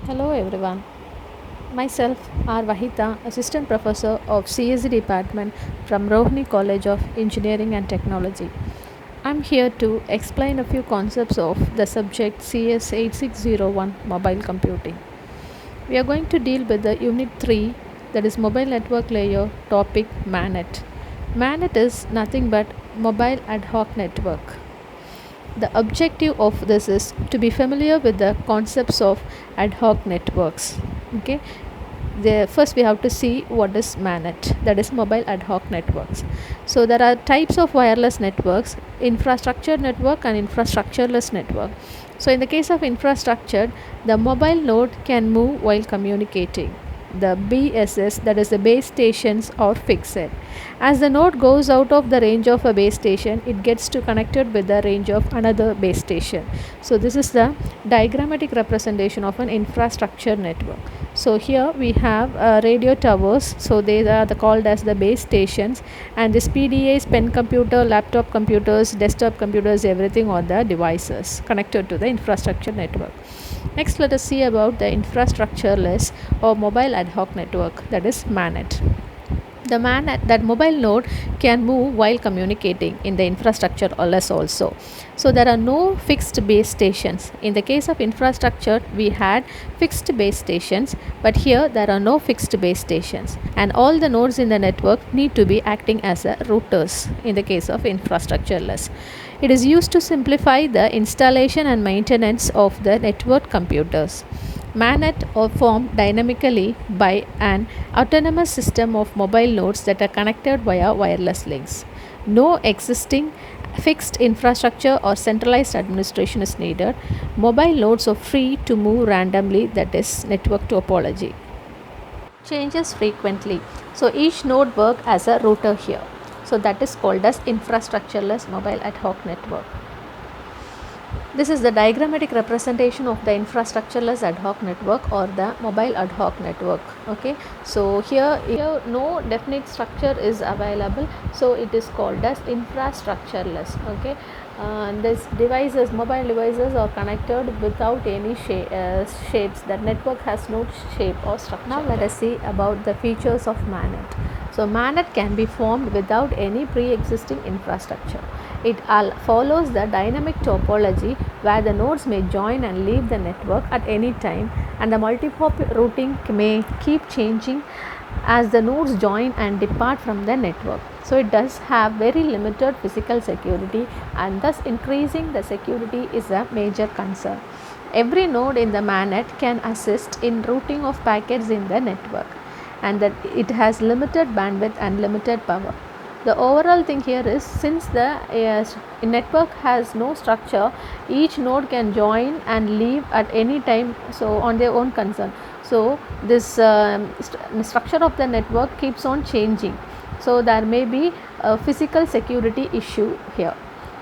Hello everyone. Myself R. Vahita, Assistant Professor of CSE Department from Rohini College of Engineering and Technology. I'm here to explain a few concepts of the subject CS 8601 Mobile Computing. We are going to deal with the Unit 3, that is Mobile Network Layer, topic Manet. Manet is nothing but Mobile Ad Hoc Network. The objective of this is to be familiar with the concepts of ad hoc networks. Okay, first we have to see what is Manet, that is mobile ad hoc networks. So there are types of wireless networks: infrastructure network and infrastructureless network. So in the case of infrastructure, the mobile node can move while communicating. The BSS, that is the base stations, are fixed. As the node goes out of the range of a base station, it gets to connected with the range of another base station. So this is the diagrammatic representation of an infrastructure network. So here we have radio towers, so they are called as the base stations, and this PDAs, pen computer, laptop computers, desktop computers, everything are the devices connected to the infrastructure network. Next, let us see about the infrastructureless or mobile ad hoc network, that is Manet. The Manet, that mobile node can move while communicating in the infrastructure or less also. So there are no fixed base stations. In the case of infrastructure, we had fixed base stations, but here there are no fixed base stations, and all the nodes in the network need to be acting as routers in the case of infrastructureless. It is used to simplify the installation and maintenance of the network computers. Manet are formed dynamically by an autonomous system of mobile nodes that are connected via wireless links. No existing fixed infrastructure or centralized administration is needed. Mobile nodes are free to move randomly, that is network topology. Changes frequently. So each node works as a router here. So that is called as infrastructureless mobile ad hoc network. This is the diagrammatic representation of the infrastructureless ad hoc network or the mobile ad hoc network. Okay, so here no definite structure is available, so it is called as infrastructureless. Okay, these devices, mobile devices, are connected without any shapes. That network has no shape or structure. Now let us see about the features of Manet. So Manet can be formed without any pre-existing infrastructure. It follows the dynamic topology where the nodes may join and leave the network at any time, and the multi-hop routing may keep changing as the nodes join and depart from the network. So it does have very limited physical security, and thus increasing the security is a major concern. Every node in the Manet can assist in routing of packets in the network, and that it has limited bandwidth and limited power. The overall thing here is, since the network has no structure, each node can join and leave at any time, so on their own concern. So this structure of the network keeps on changing, so there may be a physical security issue here.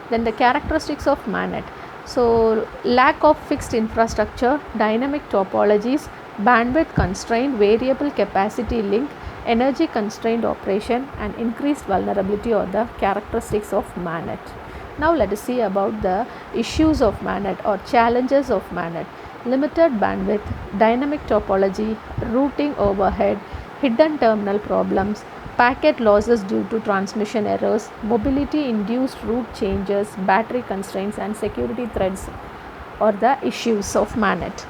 Then the characteristics of Manet. So lack of fixed infrastructure, dynamic topologies, bandwidth constraint, variable capacity link, energy constrained operation, and increased vulnerability are the characteristics of Manet. Now let us see about the issues of Manet or challenges of Manet. Limited bandwidth, dynamic topology, routing overhead, hidden terminal problems, packet losses due to transmission errors, mobility induced route changes, battery constraints, and security threats are the issues of Manet.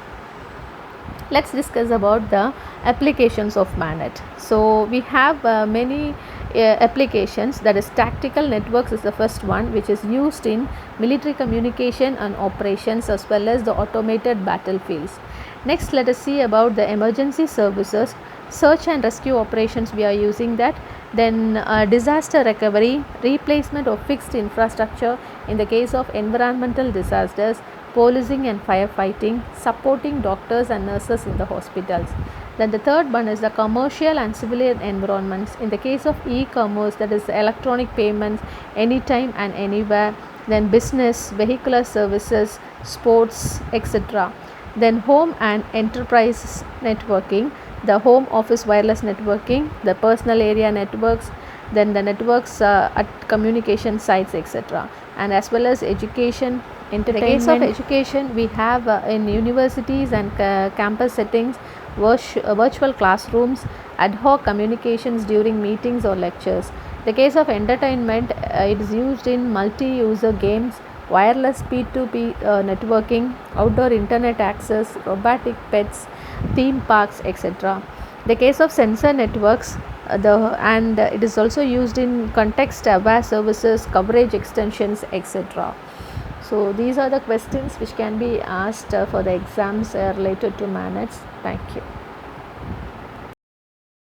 Let's discuss about the applications of Manet. So we have many applications, that is tactical networks is the first one, which is used in military communication and operations as well as the automated battlefields. Next, let us see about the emergency services, search and rescue operations, we are using that. Then disaster recovery, replacement of fixed infrastructure in the case of environmental disasters, policing and firefighting, supporting doctors and nurses in the hospitals. Then the third one is the commercial and civilian environments in the case of e-commerce, that is electronic payments anytime and anywhere. Then business, vehicular services, sports, etc. Then home and enterprise networking, the home office wireless networking, the personal area networks, then the networks at communication sites, etc. And as well as education, In the case of education, we have in universities and campus settings virtual classrooms, ad hoc communications during meetings or lectures. The case of entertainment, it is used in multi-user games, wireless P2P networking, outdoor internet access, robotic pets, theme parks, etc. The case of sensor networks, it is also used in context-aware services, coverage extensions, etc. So these are the questions which can be asked for the exams related to Manets. Thank you.